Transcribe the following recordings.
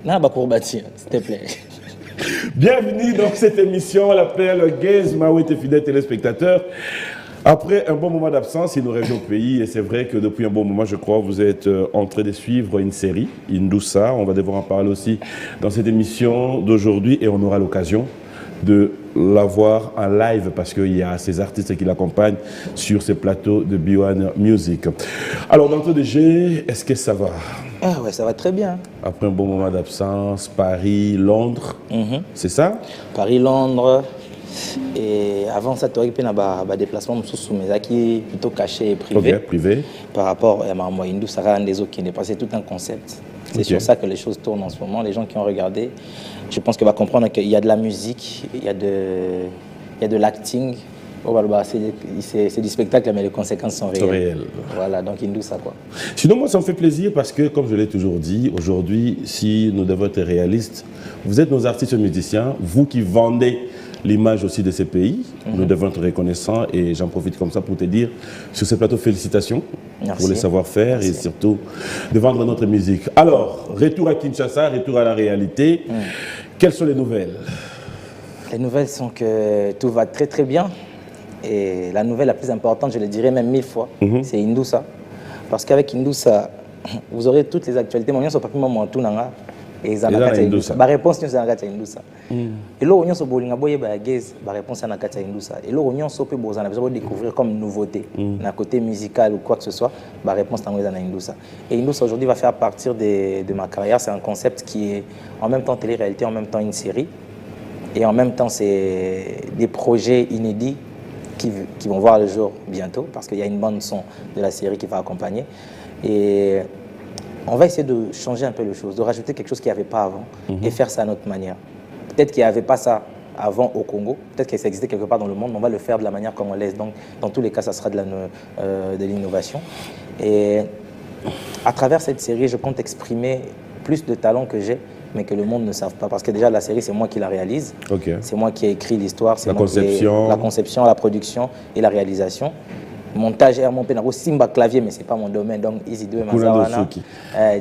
Non, bah pour bâtir, s'il te plaît. Bienvenue dans cette émission, on l'appelle Gaze Mawete, fidèles téléspectateurs. Après un bon moment d'absence, il nous revient au pays et c'est vrai que depuis un bon moment, je crois, vous êtes en train de suivre une série, Indoussa. On va devoir en parler aussi dans cette émission d'aujourd'hui et on aura l'occasion de la voir en live parce qu'il y a ces artistes qui l'accompagnent sur ces plateaux de B1 Music. Alors, d'entrée de jeu, est-ce que ça va? Ah ouais, ça va très bien. Après un bon moment d'absence, Paris, Londres, c'est ça? Paris, Londres. Et avant ça, tu aurais pu avoir un déplacement sous mes acquis plutôt caché et privé. Ok, privé. Par rapport à ma Indou, ça a un des autres qui est passé tout un concept. C'est sur ça que les choses tournent en ce moment. Les gens qui ont regardé, je pense qu'ils vont comprendre qu'il y a de la musique, il y a de l'acting. Oh, bah, c'est du spectacle, mais les conséquences sont réelles. Voilà, donc Indou, ça quoi. Sinon, moi, ça me fait plaisir parce que, comme je l'ai toujours dit, aujourd'hui, si nous devons être réalistes, vous êtes nos artistes musiciens, vous qui vendez l'image aussi de ces pays, nous devons être reconnaissants et j'en profite comme ça pour te dire, sur ce plateau, félicitations. Merci. Pour le savoir-faire et surtout de vendre notre musique. Alors, retour à Kinshasa, retour à la réalité. Quelles sont les nouvelles? Les nouvelles sont que tout va très très bien. Et la nouvelle la plus importante, je le dirais même 1000 fois, c'est Indoussa. Parce qu'avec Indoussa, vous aurez toutes les actualités. Moi, je ne sais pas comment tout nanga. Et ça n'a Indoussa. Ma réponse c'est Indoussa. Et là, on se bolinga boye ba Gaze, ma réponse c'est Indoussa. Et là, on se peut bozana, vous allez découvrir comme nouveauté, d'un côté musical ou quoi que ce soit, ma réponse c'est Indoussa. Et Indoussa aujourd'hui va faire partir de ma carrière. C'est un concept qui est en même temps télé-réalité, en même temps une série, et en même temps c'est des projets inédits qui vont voir le jour bientôt, parce qu'il y a une bande son de la série qui va accompagner. Et on va essayer de changer un peu les choses, de rajouter quelque chose qu'il n'y avait pas avant et faire ça à notre manière. Peut-être qu'il n'y avait pas ça avant au Congo, peut-être que ça existait quelque part dans le monde, mais on va le faire de la manière comme on laisse. Donc, dans tous les cas, ça sera de l'innovation. Et à travers cette série, je compte exprimer plus de talents que j'ai, mais que le monde ne savent pas. Parce que déjà, la série, c'est moi qui la réalise. C'est moi qui ai écrit l'histoire. C'est la conception, la production et la réalisation. Montage et mon pénal Simba clavier, mais c'est pas mon domaine. Donc Easy 2 Mazawana,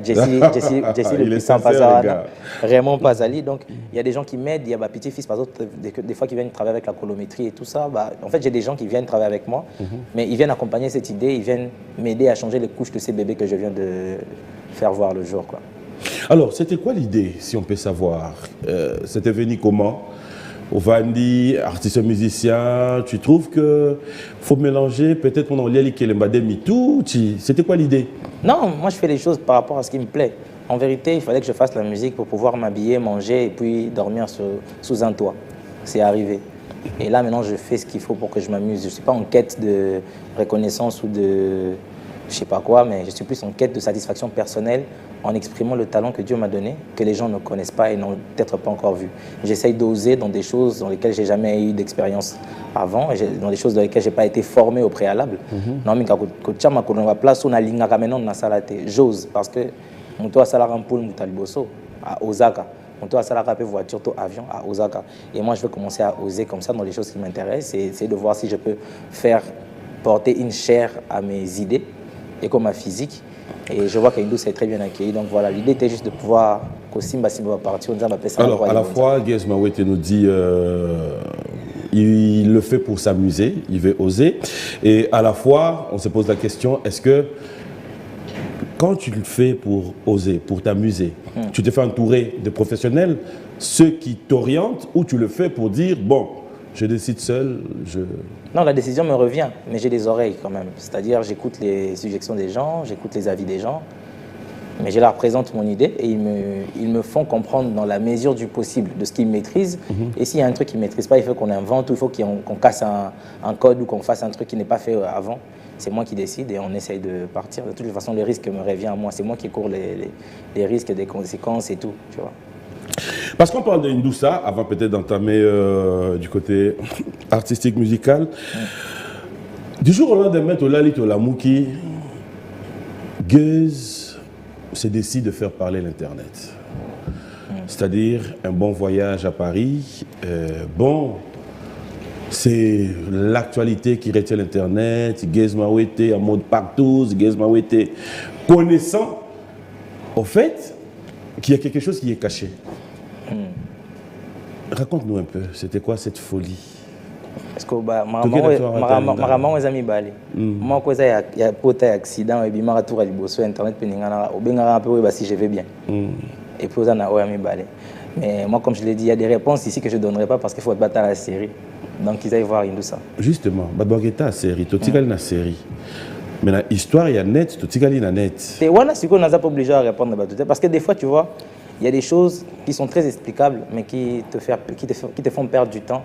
Jesse le puissant Pazawana, Raymond Pazali. Donc il y a des gens qui m'aident. Il y a ma petit-fils par exemple, des fois qui viennent travailler avec la colométrie et tout ça. Bah, en fait, j'ai des gens qui viennent travailler avec moi, mais ils viennent accompagner cette idée, ils viennent m'aider à changer les couches de ces bébés que je viens de faire voir le jour, quoi. Alors, c'était quoi l'idée, si on peut savoir? C'était venu comment? Ovandi, artiste musicien, tu trouves qu'il faut mélanger peut-être pendant l'Yali Kelembade MeToo? C'était quoi l'idée? Non, moi je fais les choses par rapport à ce qui me plaît. En vérité, il fallait que je fasse la musique pour pouvoir m'habiller, manger et puis dormir sous un toit. C'est arrivé. Et là maintenant je fais ce qu'il faut pour que je m'amuse. Je ne suis pas en quête de reconnaissance ou de je sais pas quoi, mais je suis plus en quête de satisfaction personnelle en exprimant le talent que Dieu m'a donné, que les gens ne connaissent pas et n'ont peut-être pas encore vu. J'essaye d'oser dans des choses dans lesquelles j'ai jamais eu d'expérience avant, dans des choses dans lesquelles j'ai pas été formé au préalable. Non, mais quand place on a lingaka maintenant na salate, j'ose parce que mon toit salara poule mutaliboso à Osaka. On doit salara voiture, avion à Osaka. Et moi, je veux commencer à oser comme ça dans les choses qui m'intéressent et essayer de voir si je peux faire porter une chair à mes idées et comme ma physique. Et je vois qu'Indou s'est très bien accueilli. Donc voilà, l'idée était juste de pouvoir, qu'au Simba va partir, on dit, ça. Alors, à la fois, Gaze Mawete nous dit il le fait pour s'amuser, il veut oser. Et à la fois, on se pose la question, est-ce que quand tu le fais pour oser, pour t'amuser, tu te fais entourer de professionnels, ceux qui t'orientent, ou tu le fais pour dire, bon, je décide seul, Non, la décision me revient, mais j'ai des oreilles quand même. C'est-à-dire, j'écoute les suggestions des gens, j'écoute les avis des gens, mais je leur présente mon idée et ils me font comprendre dans la mesure du possible de ce qu'ils maîtrisent. Et s'il y a un truc qu'ils ne maîtrisent pas, il faut qu'on invente ou il faut qu'on casse un code ou qu'on fasse un truc qui n'est pas fait avant. C'est moi qui décide et on essaye de partir. De toute façon, le risque me revient à moi. C'est moi qui cours les risques, des conséquences et tout, tu vois. Parce qu'on parle d'Indoussa, avant peut-être d'entamer du côté artistique, musical. Du jour au lendemain, Tolali Tolamouki, Gaze se décide de faire parler l'Internet. C'est-à-dire un bon voyage à Paris. C'est l'actualité qui retient l'Internet. Gaze Mawete en mode partout, Gaze Mawete connaissant. Au fait, qu'il y a quelque chose qui est caché. Raconte-nous un peu, c'était quoi cette folie? Parce que maman les amis balé. Moi quand il y a pote accident et puis mara tour à liboso internet peningana obengara un peu si je vais bien. Et puis aux amis balé. Mais moi comme je l'ai dit, il y a des réponses ici que je donnerai pas parce qu'il faut battre la série. Donc ils aillent voir Indoussa. Justement, badouageta la série, totigali na série. Mais la histoire il y a net, totigali na net. Et voilà ce qu'on n'a pas obligé à répondre parce que des fois tu vois, il y a des choses qui sont très explicables mais qui te font perdre du temps.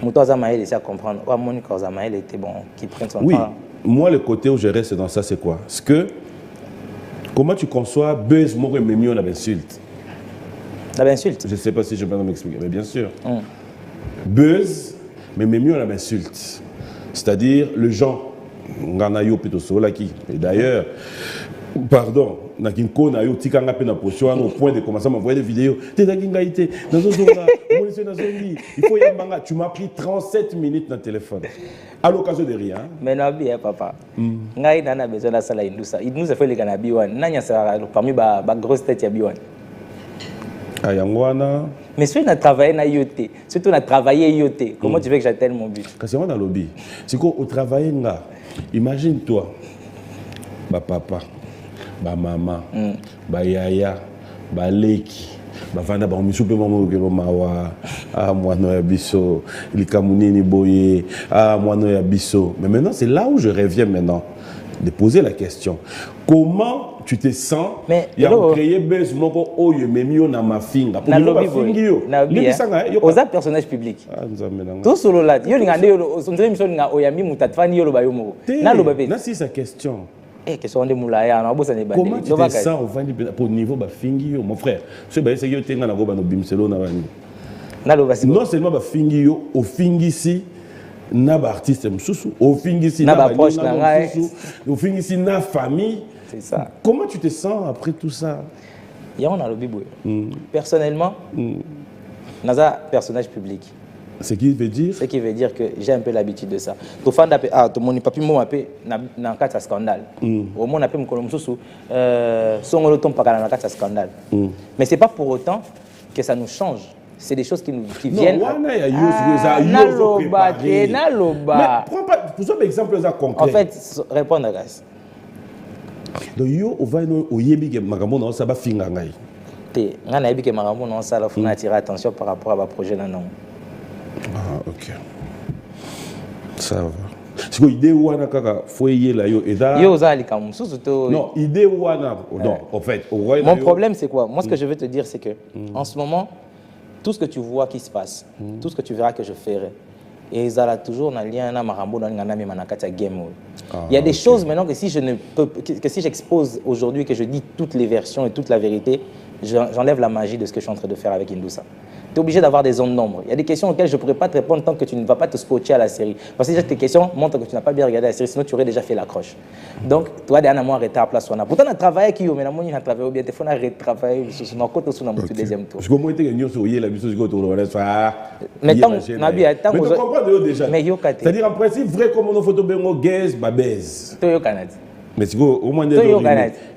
Mouto Zamaël essaie à comprendre. Oh, Monique Zamaël était bon, qui prenne son temps. Oui, moi le côté où je reste dans ça c'est quoi? Parce que comment tu conçois buzz moko memio na insulte? La insulte? Je ne sais pas si je peux m'expliquer, mais bien sûr. Buzz, mais memio na insulte. C'est-à-dire le genre nganayo plutôt solaki. Et d'ailleurs, pardon, nakinko na yo tikanga pe na position au point de commencer à m'envoyer des vidéos. T'es d'akingaïté, il faut y aller. Tu m'as pris 37 minutes dans le téléphone. À l'occasion de rien. Mais non, bien papa. Ngai nana besoin de ça la Indoussa. Il nous a fait les cannabis one. Nanya ça parmi ba grosse tête ya biwan. Ayangwana. Mais si on a travaillé na yote, surtout on a travaillé yote. Comment tu veux que j'atteigne mon but? Parce qu'on a lobby. C'est quoi au travail nga? Imagine-toi, ba papa. Ba mama, ba yaya, ba leki, ba vanda ba misu pe mama okelo mawa, mwana ya biso, likamunini boye, mwana ya biso. Mais maintenant c'est là où je reviens maintenant de poser la question. Comment tu te sens? Il y a créé buzz moko oyo memio na mafinga. Na lobby boy. Na lobby. Aux personnage public. Tout solo là, yo ngande yo on dirait mission nga oyami mutatfani yo lo ba yo moko. Na lo ba pe. Na si sa question. Question de moulaya, on a des comment tu te sens au niveau de Fingi, mon frère? C'est bien, c'est que tu es dans le Bimselo. Non seulement Fingi, au Fingi, na artiste au Fingi, na proche, au Fingi, na famille. C'est ça. Comment tu te sens après tout ça? Il y a on a le bibou. Personnellement, naza personnage public. Ce qui veut dire? Ce qui veut dire que j'ai un peu l'habitude de ça. Tout fan d'appel, tout mon papi moi appelé dans quatre scandale. Au moins on appelle mon collègue sous son autom pas dans quatre scandale. Mais c'est pas pour autant que ça nous change. C'est des choses qui viennent. Non, mais prends pas pour exemple concret. En fait, répondre à Gas. Donc yo on va au yebi que magambo na ça va finga ngai. Té, ngana yebi que magambo na ça la faut attirer attention par rapport à ba projet là non. Ah, ok. Ça va. C'est quoi l'idée ou ana kaka foyer là yo eda. Yo zali comme sous-to. Non, idée ou ana. Non, en fait, mon problème c'est quoi? Moi ce que je veux te dire c'est que en ce moment tout ce que tu vois qui se passe, tout ce que tu verras que je ferai et ils ont toujours un lien na marambo dans ngana mi manakata game. Il y a des choses maintenant que si je ne peux que si j'expose aujourd'hui que je dis toutes les versions et toute la vérité, j'enlève la magie de ce que je suis en train de faire avec Indoussa. Tu es obligé d'avoir des zones d'ombre. Il y a des questions auxquelles je ne pourrais pas te répondre tant que tu ne vas pas te scotcher à la série. Parce que tes questions montrent que tu n'as pas bien regardé la série, sinon tu aurais déjà fait l'accroche. Donc, tu as des mois en retard à place. Pourtant, on a travaillé qui mais on a travaillé bien. Il faut retravailler sur notre côté sur notre deuxième tour. Je comprends que tu as la mission mais tant que tu comprends déjà. C'est-à-dire, en principe, vrai comme on photo bengo gaze, babez. Tu es au Canada. Mais c'est au moins des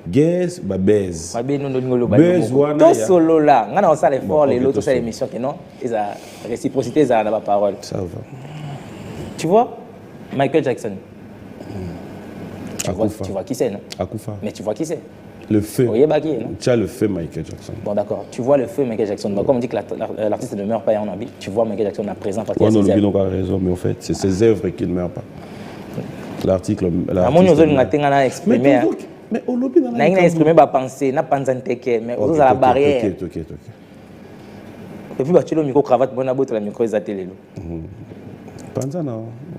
gaze, babez. Babez, tout solo là. On a fait l'effort, les autres, c'est l'émission qui non. Ils ont réciprocité, ils ont la parole. Ça va. Tu vois, Michael Jackson. Tu vois qui c'est, non? Akufa. Mais tu vois qui c'est? Le feu. Oui, tu as le feu Michael Jackson. Bon, d'accord. Tu vois le feu Michael Jackson. Bon, comme on dit que l'artiste ne meurt pas en envie, tu vois Michael Jackson à présent parce qu'il y a ses œuvres. On n'a pas raison, mais en fait, c'est ses œuvres qui ne meurent pas. L'article. Mais au lobby, on a exprimé ma pensée, na pensée, mais aux à la barrière. Ok. Et puis, tu as le micro cravate, bon, tu as le micro exaté.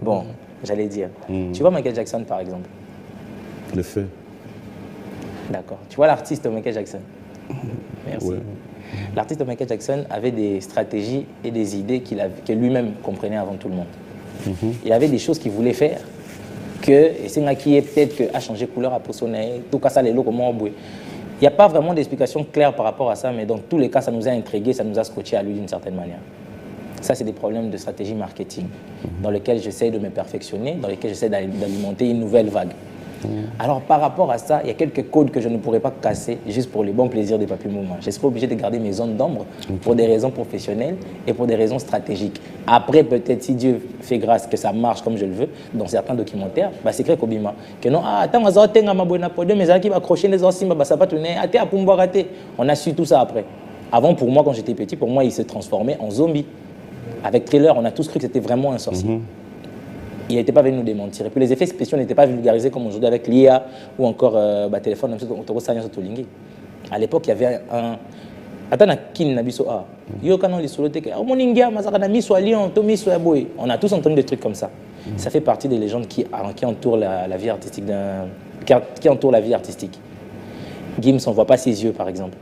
Bon, j'allais dire. Tu vois Michael Jackson par exemple? Le feu. D'accord. Tu vois l'artiste Michael Jackson? Merci. Ouais. L'artiste Michael Jackson avait des stratégies et des idées que lui-même comprenait avant tout le monde. Il avait des choses qu'il voulait faire. Et c'est là qui est peut-être a changé couleur à poissonner, tout cas ça les lots comment il n'y a pas vraiment d'explication claire par rapport à ça, mais dans tous les cas ça nous a intrigué, ça nous a scotché à lui d'une certaine manière. Ça c'est des problèmes de stratégie marketing dans lesquels j'essaie de me perfectionner, dans lesquels j'essaie d'alimenter une nouvelle vague. Alors par rapport à ça, il y a quelques codes que je ne pourrais pas casser juste pour le bon plaisir des Papy Mouma. Je serai obligé de garder mes zones d'ombre pour des raisons professionnelles et pour des raisons stratégiques. Après, peut-être si Dieu fait grâce que ça marche comme je le veux, dans certains documentaires, bah, c'est clair qu'Obima, que non, attends, on a su tout ça après. Avant, pour moi, quand j'étais petit, pour moi, il se transformait en zombie. Avec Thriller, on a tous cru que c'était vraiment un sorcier. Il n'était pas venu nous démentir. Et puis les effets spéciaux n'étaient pas vulgarisés comme aujourd'hui avec l'IA ou encore téléphone. À l'époque, il y avait un... Attends, on a tous entendu des trucs comme ça. Ça fait partie des légendes qui entourent la vie artistique qui entourent la vie artistique. Gims, on ne voit pas ses yeux, par exemple.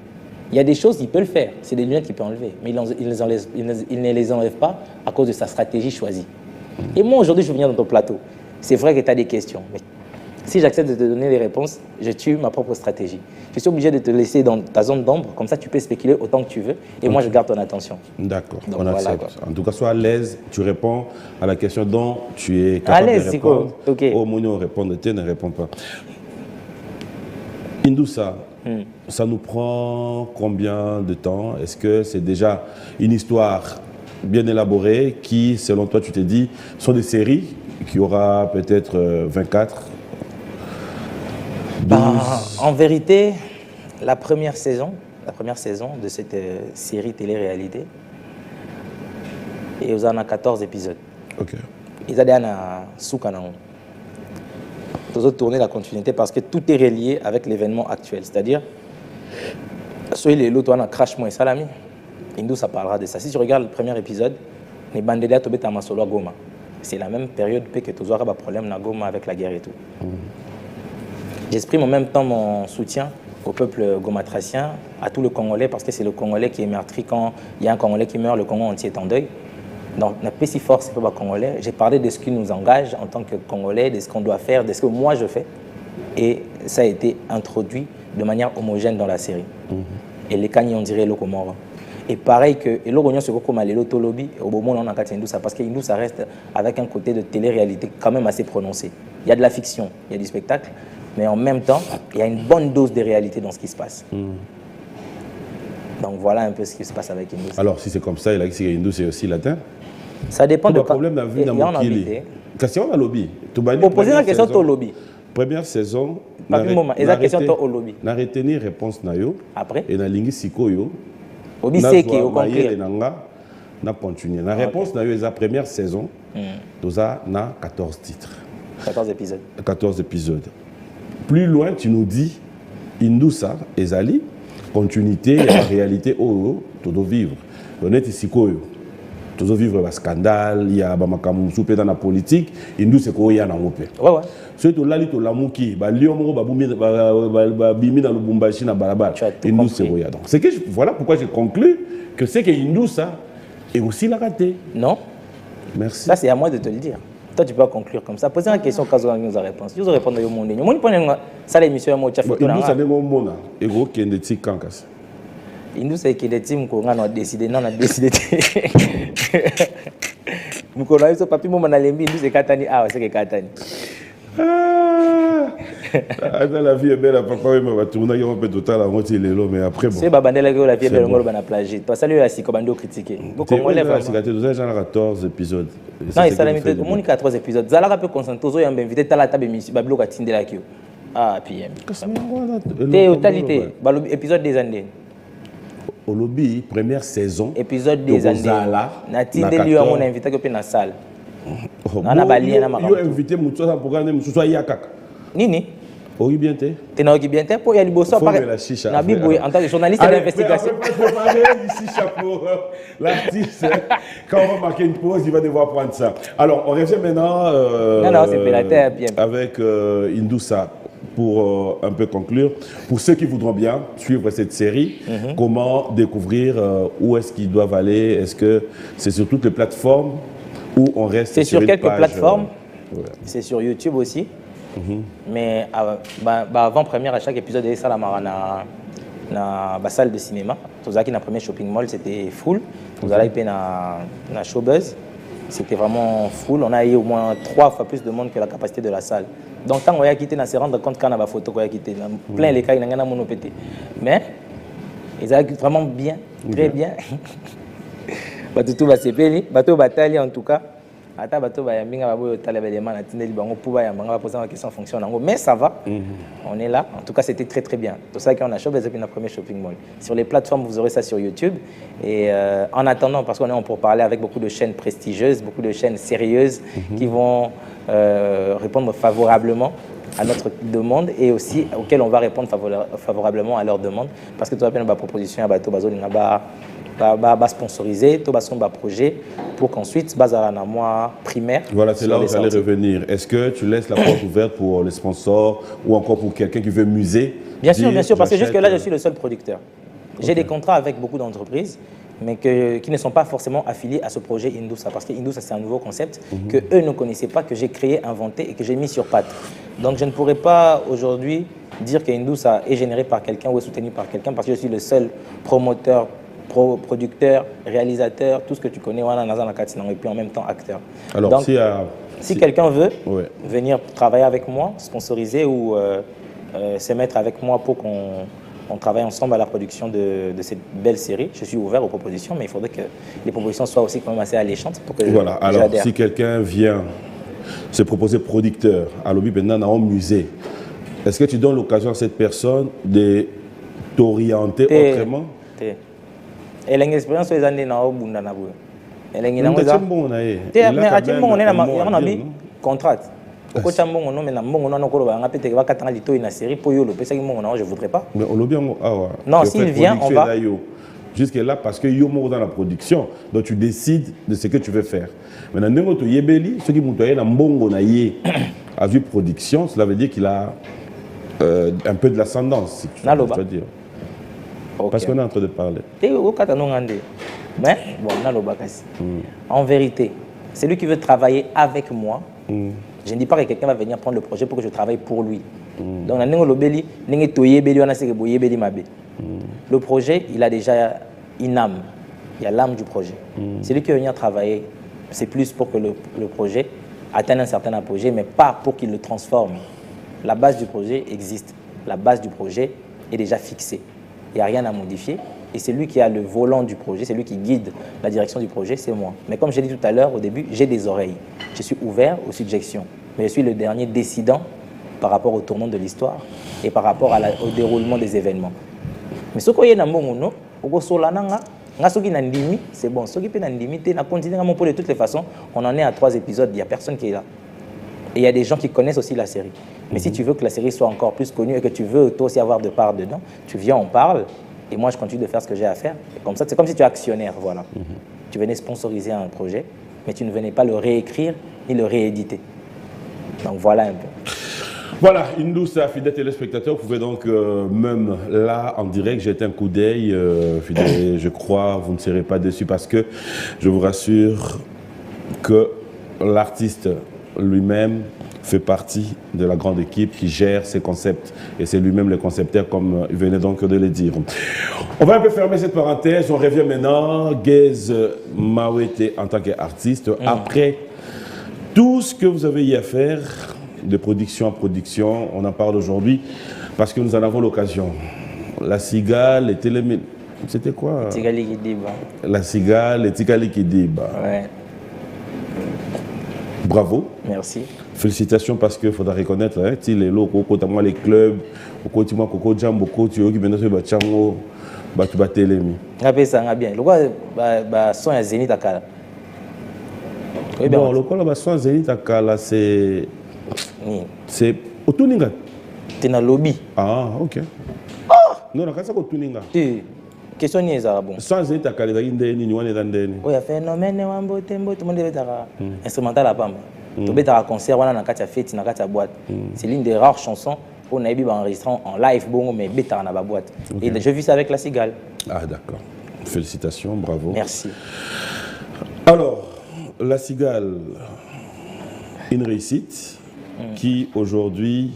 Il y a des choses, il peut le faire. C'est des lunettes qu'il peut enlever. Mais il ne les enlève pas à cause de sa stratégie choisie. Et moi, aujourd'hui, je viens dans ton plateau. C'est vrai que tu as des questions. Mais si j'accepte de te donner les réponses, je tue ma propre stratégie. Je suis obligé de te laisser dans ta zone d'ombre. Comme ça, tu peux spéculer autant que tu veux. Et moi, je garde ton attention. D'accord, on accepte. Voilà, en tout cas, sois à l'aise. Tu réponds à la question dont tu es capable de répondre. Okay. Au moment où répondre, tu ne réponds pas. Indoussa, ça nous prend combien de temps? Est-ce que c'est déjà une histoire bien élaborée qui, selon toi, tu t'es dit, sont des séries qui aura peut-être 24, 12... En vérité, la première saison de cette série télé-réalité, il y a 14 épisodes. Ok. Ils ont Soukanang. Ils ont tourné la continuité parce que tout est relié avec l'événement actuel. C'est-à-dire, soit les lots, on a crash moi et salami. Indou, ça parlera de ça. Si tu regardes le premier épisode, les bandeliers à Masolo à Goma. C'est la même période que tu as un problème à Goma avec la guerre et tout. J'exprime en même temps mon soutien au peuple gomatracien, à tout le Congolais, parce que c'est le Congolais qui est meurtri. Quand il y a un Congolais qui meurt, le Congo entier est en deuil. Donc, on a pas si fort, c'est pas Congolais. J'ai parlé de ce qui nous engage en tant que Congolais, de ce qu'on doit faire, de ce que moi je fais. Et ça a été introduit de manière homogène dans la série. Et les Kanye, on dirait le Comore. Et pareil que le Rognon se comme les Lotolobi, au moment où on a Indoussa, parce qu'Indoussa reste avec un côté de télé-réalité quand même assez prononcé. Il y a de la fiction, il y a du spectacle, mais en même temps, il y a une bonne dose de réalité dans ce qui se passe. Donc voilà un peu ce qui se passe avec Indoussa. Alors si c'est comme ça, il a dit que Indoussa est aussi latin. Ça dépend de problème dans vie dans mon kili. Question à lobby. Pour poser la question au lobby. Première saison. Et la question au lobby. Na retenir réponse na yo. Après. Et na lingi sikoyo. Obi c'est qui au complet. Na continuer. La réponse na yo la première saison. Toza na 14 titres. 14 épisodes. 14 épisodes. Plus loin, tu nous dis Indoussa ezali continuité et la réalité au todo vivre. Honnête sikoyo. Toujours vivre un scandale, il y a un soupé dans la politique, il nous c'est quoi il y a dans le pays. Ouais ouais. Surtout là, il y a l'amuki, bah Lyon mo ba bimi dans le Bumbashi na balabala. Il nous c'est quoi donc. C'est que voilà pourquoi je conclus que c'est que Indou ça est aussi la raté. Non. Merci. Ça c'est à moi de te le dire. Toi tu peux conclure comme ça. Poser une question quand on nous a réponse. Je vais répondre au monde. Moi prenez ça l'émission moi tu as fait. Indou ça n'est pas mona. Et gros qui est de tic kankas. Indou c'est que les teams qu'on a décidé non on a décidé. Mukolo hizo papi mama na lembi Indou c'est Katani c'est que Katani. La vie est belle, papa il va tourner un peu total à moitié les lots mais après bon. C'est babandela que la vie est belle on va plager. Toi salut à Sikobando critiquer. Beaucoup on lève la 14 épisodes. Non, il s'est limité au moins 14 épisodes. Zala peut concentrer aux gens invité à la table émission bablo ka tindela kio. Ah PM. T'es totalité épisode des années. Au lobby, première saison. Épisode des années. Natinde lui a mon invité que dans la salle. Nana bali na makamo. Yo invité mutu ça pour gagner mutu soit yakaka. Nini? Ogi bien té. T'es na ogi bien té pour y aller bosser par. Na biboy en tant que journaliste d'investigation. Ici chapeau l'artiste. Quand on va marquer une pause, il va devoir prendre ça. Alors, on revient maintenant non, c'est Pélater bien. Avec Indoussa. Pour un peu conclure, pour ceux qui voudront bien suivre cette série, comment découvrir, où est-ce qu'ils doivent aller, est-ce que c'est sur toutes les plateformes ou on reste sur quelques plateformes, c'est sur YouTube aussi, mais avant-première à chaque épisode, il y a la salle de cinéma, tout ça qui est dans le premier shopping mall, c'était full, vous allez dans Showbuzz, c'était vraiment full. On a eu au moins 3 fois plus de monde que la capacité de la salle. Donc, quand on a quitté, on s'est rendu compte qu'on a des photos qu'on a quitté. Plein les cas, il y a un pété. Mais, ils ont vraiment bien, très bien. Tout va se payer, bateau bataille en tout cas. Ata bateau ba yambinga baboyo tala belema na tindeli bango pouba yambanga ba poser la question en fonction nango, mais ça va. On est là. En tout cas, c'était très très bien. Tout ça qu'on a chopé depuis notre premier shopping mall. Sur les plateformes, vous aurez ça sur YouTube. Et en attendant, parce qu'on est pour parler avec beaucoup de chaînes prestigieuses, beaucoup de chaînes sérieuses qui vont répondre favorablement à notre demande et aussi auxquelles on va répondre favorablement à leur demande. Parce que tout à l'heure, ma proposition à bateau bazo va sponsoriser tout son projet pour qu'ensuite base à la mois primaire. Voilà, c'est là où j'allais revenir. Est-ce que tu laisses la porte ouverte pour les sponsors ou encore pour quelqu'un qui veut muser? Bien sûr, parce que jusque là je suis le seul producteur. J'ai des contrats avec beaucoup d'entreprises, mais qui ne sont pas forcément affiliés à ce projet Indousa, parce que Indousa c'est un nouveau concept que eux ne connaissaient pas, que j'ai créé, inventé et que j'ai mis sur pattes. Donc je ne pourrais pas aujourd'hui dire que Indousa est généré par quelqu'un ou est soutenu par quelqu'un, parce que je suis le seul promoteur, producteur, réalisateur, tout ce que tu connais, et puis en même temps acteur. Alors, donc, si quelqu'un veut venir travailler avec moi, sponsoriser ou se mettre avec moi pour qu'on travaille ensemble à la production de cette belle série, je suis ouvert aux propositions, mais il faudrait que les propositions soient aussi quand même assez alléchantes pour que voilà. Alors, si quelqu'un vient se proposer producteur à l'objet maintenant dans un musée, est-ce que tu donnes l'occasion à cette personne de t'orienter autrement? Et l'expérience les années na obunda na bo. Elle est bon na ye. Mais à tout moment on a mis contrat. Ko chambo ngono mais na mbongo na ko ba ngapete ba katanga lito ina série po yo le pesa ki mbongo na je voudrais pas. Mais on le bien non, s'il vient on va jusque là parce que yo mo dans la production donc tu décides de ce que tu veux faire. Maintenant ndenge to yebeli ce qui mutoye na mbongo na ye à vue production, cela veut dire qu'il a un peu de l'ascendance si tu veux dire. Okay. Parce qu'on est en train de parler. Mais bon, en vérité, c'est lui qui veut travailler avec moi. Je ne dis pas que quelqu'un va venir prendre le projet pour que je travaille pour lui. Donc, le projet, il a déjà une âme. Il y a l'âme du projet. C'est lui qui va venir travailler. C'est plus pour que le projet atteigne un certain apogée, mais pas pour qu'il le transforme. La base du projet existe. La base du projet est déjà fixée. Il n'y a rien à modifier. Et c'est lui qui a le volant du projet, c'est lui qui guide la direction du projet, c'est moi. Mais comme j'ai dit tout à l'heure, au début, j'ai des oreilles. Je suis ouvert aux suggestions. Mais je suis le dernier décidant par rapport au tournant de l'histoire et par rapport au déroulement des événements. Mais ce qu'il y a dans mon nom, c'est bon. Ce qui peut continuer de toutes les façons. On en est à 3 épisodes, il n'y a personne qui est là. Et il y a des gens qui connaissent aussi la série. Mais si tu veux que la série soit encore plus connue et que tu veux toi aussi avoir de part dedans, tu viens, on parle, et moi je continue de faire ce que j'ai à faire. Et comme ça, c'est comme si tu es actionnaire, voilà. Tu venais sponsoriser un projet, mais tu ne venais pas le réécrire ni le rééditer. Donc voilà un peu. Voilà, Indousa, fidèles téléspectateurs, vous pouvez donc même là en direct jeter un coup d'œil. Je crois vous ne serez pas déçus parce que je vous rassure que l'artiste lui-même fait partie de la grande équipe qui gère ces concepts. Et c'est lui-même le concepteur, comme il venait donc de le dire. On va un peu fermer cette parenthèse. On revient maintenant. Gaze Mawete en tant qu'artiste. Après tout ce que vous avez eu à faire, de production en production, on en parle aujourd'hui parce que nous en avons l'occasion. La Cigale, les télémé... C'était quoi? Tigali Kidiba. La Cigale, les Tigali Kidiba. Ouais. Bravo. Merci. Félicitations parce qu'il faudra reconnaître les locaux, notamment les clubs, au Tima Koko Jambo, tu qui maintenant se battent Chango, tu battes les mi. Ça bien. Le quoi, son à Zénith à Kala. Bon, le quoi là, son Zénith à Kala, c'est au Tuninga. Tu es dans le lobby. Ah, ok. Non, c'est au Tuninga. Question ni ça bon. Sans Zénith à Kala, il y a une déni, il y a une déni. Oui, il y a phénomène, tout le monde est instrumental à Pamba. Tu as un concert, on a une fête, on a une boîte. C'est l'une des rares chansons qu'on a enregistrées en live, mais bêta dans la boîte. Et j'ai vu ça avec la Cigale. Ah d'accord. Félicitations, bravo. Merci. Alors, la Cigale, une réussite qui aujourd'hui,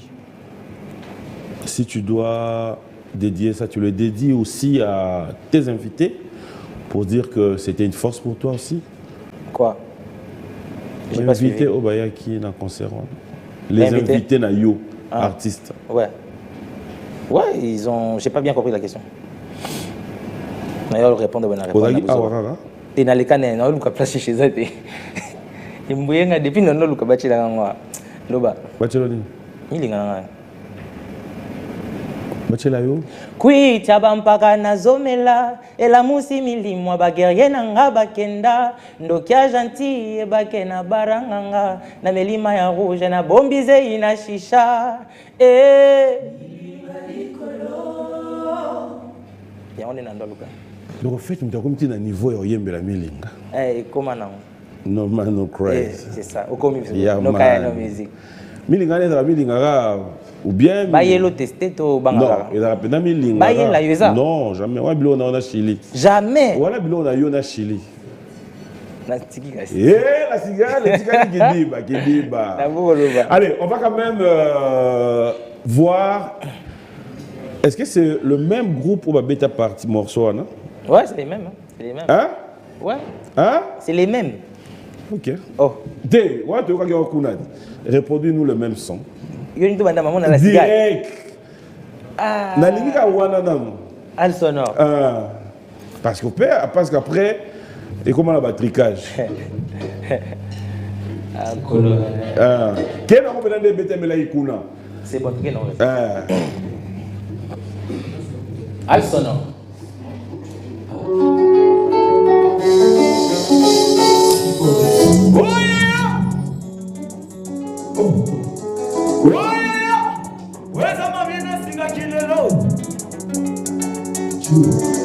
si tu dois dédier ça, tu le dédies aussi à tes invités pour dire que c'était une force pour toi aussi. Quoi? J'ai pas suivi. Invité au Bayaki dans le concert. Les invités na yo, artistes. Ouais. Ouais, ils ont. J'ai pas bien compris la question. D'ailleurs, répondre à la réponse. Et dans les cas, on a eu place chez eux. Et mbuyenga depuis non luka bachila ngwa. Loba. Bachela ni. Milinga ngwa. Bachela yo. Kui taba mpaka nazomela ela musi milimwa baguerrier nanga bakenda ndokia gentil bakena baranganga na melima ya rouge na bombize ina shisha ya on est dans luka. Donc en fait, tu as comme un niveau où il y a milinga. Comment non? No man no cry. C'est ça. Au comme no kaya no musique. Milinga n'est pas milinga ou bien. Ba yelo testé to bangara. Non, il a pas milinga. Ba yela yoza. Non, jamais. Ouais, bilo na Chili. Jamais. Voilà bilo na yo na Chili. La tiki kasi. La cigale, la cigale qui dit Allez, on va quand même voir. Est-ce que c'est le même groupe pour Beta Party morceau, non? Ouais, c'est les mêmes. C'est les mêmes. Hein? Ouais. Hein? C'est les mêmes. Ok. Oh. Reproduis-nous le même son. Direct. Ah. Al sonore. Parce qu'après, et comment la battricage? C'est bon, Al sonore. Oh yeah! Oh yeah! Where's my business singer kilelo?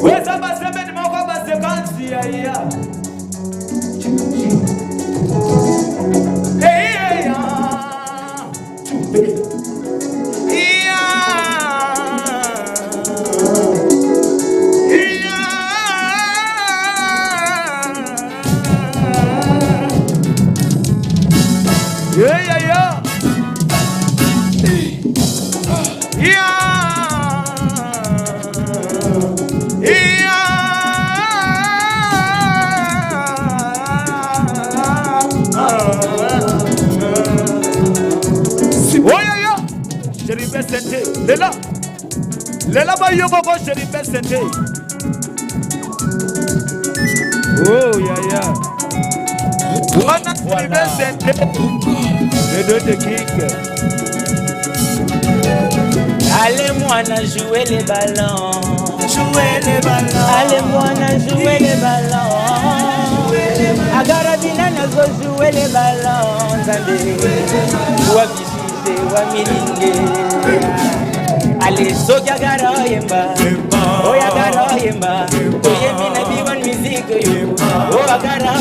Where's my seven more of the country here? Hey Lela ba yo koko chéri pesente. Oh ya. Wana chéri pesente. Les deux de king. Allez moi na jouer les ballons. Allez moi na jouer les ballons. Agarabina na go jouer les ballons. Zande. Wa bisite wa milinge. Allez, so yagara yemba, oh yagara yemba, oh yemina biwan music yo, oh yagara